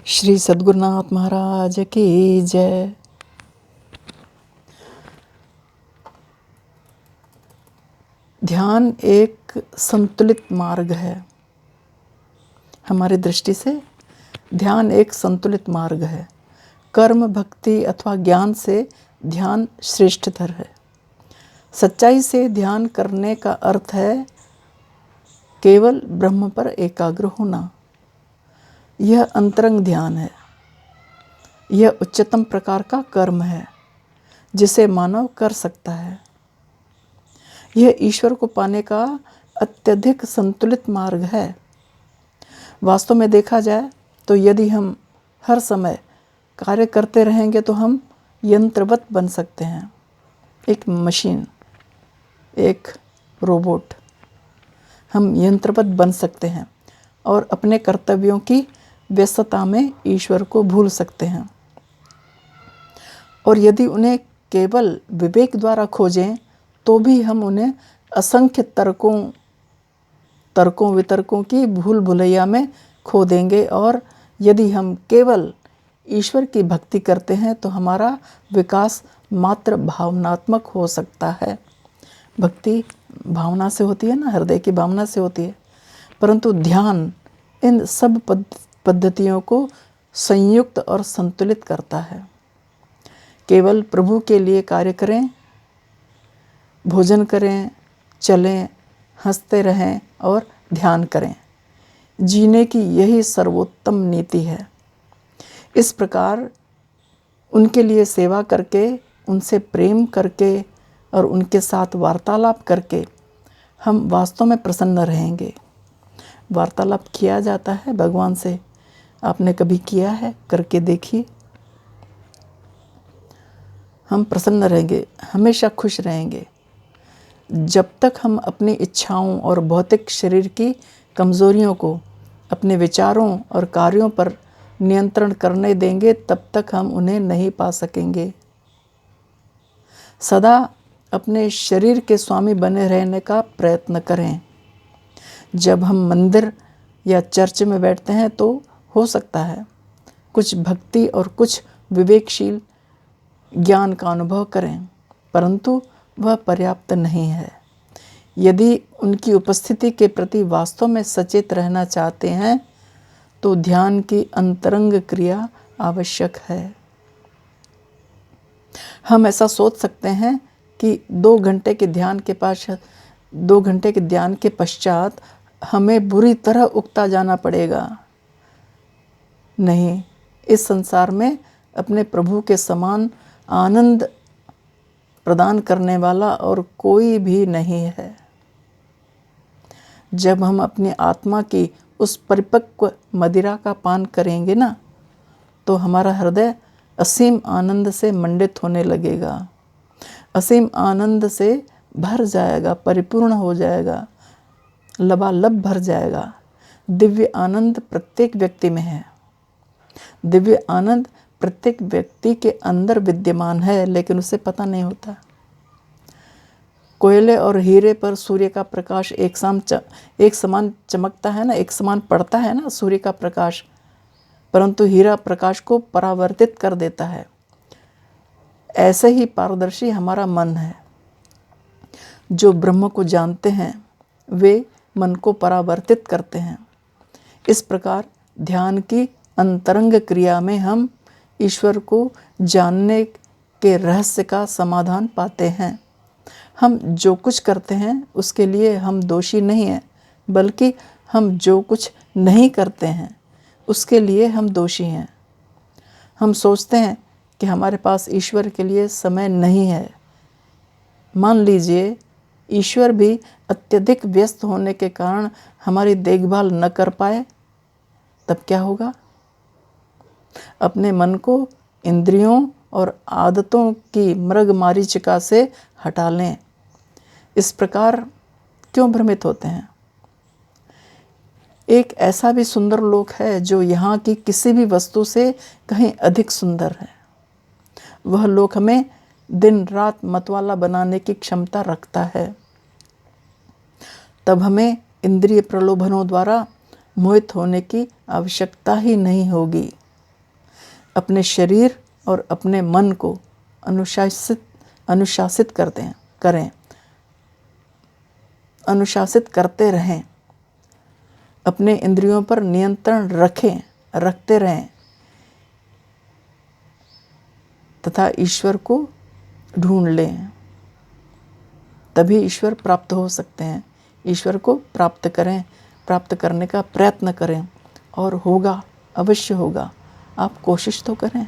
श्री सद्गुरुनाथ महाराज की जय। ध्यान एक संतुलित मार्ग है। हमारी दृष्टि से ध्यान एक संतुलित मार्ग है। कर्म, भक्ति अथवा ज्ञान से ध्यान श्रेष्ठतर है। सच्चाई से ध्यान करने का अर्थ है केवल ब्रह्म पर एकाग्र होना। यह अंतरंग ध्यान है। यह उच्चतम प्रकार का कर्म है जिसे मानव कर सकता है। यह ईश्वर को पाने का अत्यधिक संतुलित मार्ग है। वास्तव में देखा जाए तो यदि हम हर समय कार्य करते रहेंगे तो हम यंत्रवत बन सकते हैं। एक मशीन, एक रोबोट, हम यंत्रवत बन सकते हैं और अपने कर्तव्यों की व्यस्तता में ईश्वर को भूल सकते हैं। और यदि उन्हें केवल विवेक द्वारा खोजें तो भी हम उन्हें असंख्य तर्कों वितर्कों की भूल भुलैया में खो देंगे। और यदि हम केवल ईश्वर की भक्ति करते हैं तो हमारा विकास मात्र भावनात्मक हो सकता है। भक्ति भावना से होती है ना, हृदय की भावना से होती है। परंतु ध्यान इन सब पद्धतियों को संयुक्त और संतुलित करता है। केवल प्रभु के लिए कार्य करें, भोजन करें, चलें, हंसते रहें और ध्यान करें। जीने की यही सर्वोत्तम नीति है। इस प्रकार उनके लिए सेवा करके, उनसे प्रेम करके और उनके साथ वार्तालाप करके हम वास्तव में प्रसन्न रहेंगे। वार्तालाप किया जाता है भगवान से। आपने कभी किया है? करके देखिए। हम प्रसन्न रहेंगे, हमेशा खुश रहेंगे। जब तक हम अपनी इच्छाओं और भौतिक शरीर की कमज़ोरियों को अपने विचारों और कार्यों पर नियंत्रण करने देंगे तब तक हम उन्हें नहीं पा सकेंगे। सदा अपने शरीर के स्वामी बने रहने का प्रयत्न करें। जब हम मंदिर या चर्च में बैठते हैं तो हो सकता है कुछ भक्ति और कुछ विवेकशील ज्ञान का अनुभव करें, परंतु वह पर्याप्त नहीं है। यदि उनकी उपस्थिति के प्रति वास्तव में सचेत रहना चाहते हैं तो ध्यान की अंतरंग क्रिया आवश्यक है। हम ऐसा सोच सकते हैं कि 2 घंटे के ध्यान के पश्चात हमें बुरी तरह उकता जाना पड़ेगा। नहीं, इस संसार में अपने प्रभु के समान आनंद प्रदान करने वाला और कोई भी नहीं है। जब हम अपनी आत्मा की उस परिपक्व मदिरा का पान करेंगे ना, तो हमारा हृदय असीम आनंद से मंडित होने लगेगा, असीम आनंद से भर जाएगा, परिपूर्ण हो जाएगा, लबालब भर जाएगा। दिव्य आनंद प्रत्येक व्यक्ति में है। दिव्य आनंद प्रत्येक व्यक्ति के अंदर विद्यमान है, लेकिन उसे पता नहीं होता। कोयले और हीरे पर सूर्य का प्रकाश एक समान चमकता है ना, एक समान पड़ता है ना सूर्य का प्रकाश, परंतु हीरा प्रकाश को परावर्तित कर देता है। ऐसे ही पारदर्शी हमारा मन है। जो ब्रह्म को जानते हैं वे मन को परावर्तित करते हैं। इस प्रकार ध्यान की अंतरंग क्रिया में हम ईश्वर को जानने के रहस्य का समाधान पाते हैं। हम जो कुछ करते हैं उसके लिए हम दोषी नहीं हैं, बल्कि हम जो कुछ नहीं करते हैं उसके लिए हम दोषी हैं। हम सोचते हैं कि हमारे पास ईश्वर के लिए समय नहीं है। मान लीजिए ईश्वर भी अत्यधिक व्यस्त होने के कारण हमारी देखभाल न कर पाए, तब क्या होगा? अपने मन को इंद्रियों और आदतों की मृग मारीचिका से हटा लें। इस प्रकार क्यों भ्रमित होते हैं? एक ऐसा भी सुंदर लोक है जो यहाँ की किसी भी वस्तु से कहीं अधिक सुंदर है। वह लोक हमें दिन रात मतवाला बनाने की क्षमता रखता है। तब हमें इंद्रिय प्रलोभनों द्वारा मोहित होने की आवश्यकता ही नहीं होगी। अपने शरीर और अपने मन को अनुशासित करें, अनुशासित करते रहें, अपने इंद्रियों पर नियंत्रण रखते रहें तथा ईश्वर को ढूंढ लें, तभी ईश्वर प्राप्त हो सकते हैं। ईश्वर को प्राप्त करें, प्राप्त करने का प्रयत्न करें और होगा, अवश्य होगा। आप कोशिश तो करें।